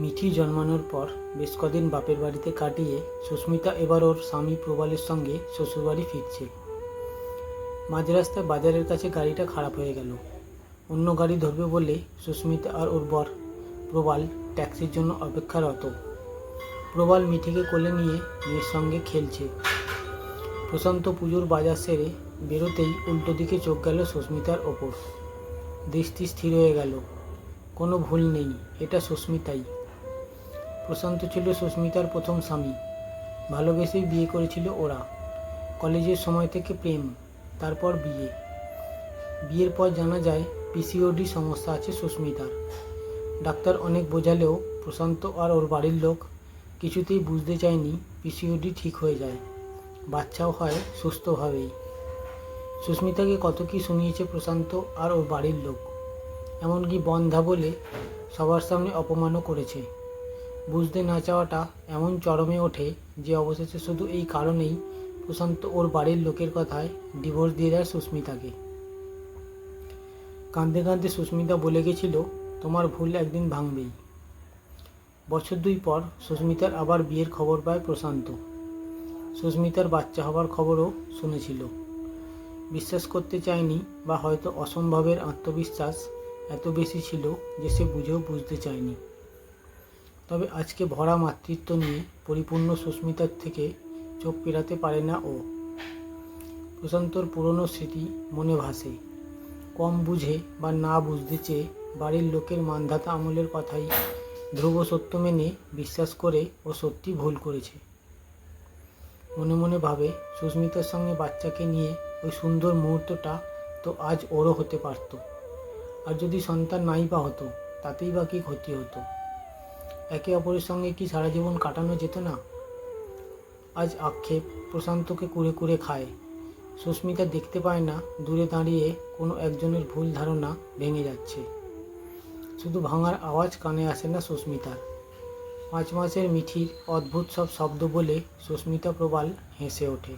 মিঠি জন্মানোর পর বেশ কদিন বাপের বাড়িতে কাটিয়ে সুস্মিতা এবার ওর স্বামী প্রবালের সঙ্গে শ্বশুরবাড়ি ফিরছে। মাঝ রাস্তায় বাজারের কাছে গাড়িটা খারাপ হয়ে গেল। অন্য গাড়ি ধরবে বলে সুস্মিতা আর ওর বর প্রবাল ট্যাক্সির জন্য অপেক্ষারত। প্রবাল মিঠিকে কোলে নিয়ে মেয়ের সঙ্গে খেলছে। প্রশান্ত পুজোর বাজার সেরে বেরোতেই উল্টো দিকে চোখ গেল সুস্মিতার ওপর। দৃষ্টি স্থির হয়ে গেল। কোনো ভুল নেই, এটা সুস্মিতাই। প্রশান্ত ছিল সুস্মিতার প্রথম স্বামী। ভালোবেসেই বিয়ে করেছিল ওরা। কলেজের সময় থেকে প্রেম, তারপর বিয়ে। বিয়ের পর জানা যায় পিসিওডি সমস্যা আছে সুস্মিতার। ডাক্তার অনেক বোঝালেও প্রশান্ত আর ওর বাড়ির লোক কিছুতেই বুঝতে চায়নি পিসিওডি ঠিক হয়ে যায়, বাচ্চাও হয় সুস্থভাবেই। সুস্মিতাকে কত কী শুনিয়েছে প্রশান্ত আর ওর বাড়ির লোক, এমনকি বন্ধা বলে সবার সামনে অপমানও করেছে। বুঝতে না চাওয়াটা এমন চরমে ওঠে যে অবশেষে শুধু এই কারণেই প্রশান্ত ওর বাড়ির লোকের কথায় ডিভোর্স দিয়ে দেয় সুস্মিতাকে। কাঁদতে কাঁদতে সুস্মিতা বলে গেছিল, তোমার ভুল একদিন ভাঙবেই। বছর 2 পর সুস্মিতার আবার বিয়ের খবর পায় প্রশান্ত। সুস্মিতার বাচ্চা হবার খবরও শুনেছিল। বিশ্বাস করতে চায়নি, বা হয়তো অসম্ভবের আত্মবিশ্বাস এত বেশি ছিল যে সে বুঝেও বুঝতে চায়নি। তবে আজকে ভরা মাতৃত্ব নিয়ে পরিপূর্ণ সুস্মিতার থেকে চোখ ফেরাতে পারে না ও। প্রশান্তর পুরনো স্মৃতি মনে ভাসে। কম বুঝে বা না বুঝতে চেয়ে বাড়ির লোকের মানধাতা আমলের কথাই ধ্রুব সত্য মেনে বিশ্বাস করে ও সত্যি ভুল করেছে। মনে মনে ভাবে, সুস্মিতার সঙ্গে বাচ্চাকে নিয়ে ওই সুন্দর মুহূর্তটা তো আজ ওরও হতে পারত। আর যদি সন্তান নাই বা হতো, তাতেই বা কী ক্ষতি হতো? একে অপরের সঙ্গে কি সারা জীবন কাটানো যেত না? আজ আক্ষেপ প্রশান্তকে কুরে কুরে খায়। সুস্মিতা দেখতে পায় না দূরে দাঁড়িয়ে কোনো একজনের ভুল ধারণা ভেঙে যাচ্ছে। শুধু ভাঙার আওয়াজ কানে আসে না সুস্মিতার। 5 মাসের মিঠির অদ্ভুত সব শব্দ বলে সুস্মিতা প্রবাল হেসে ওঠে।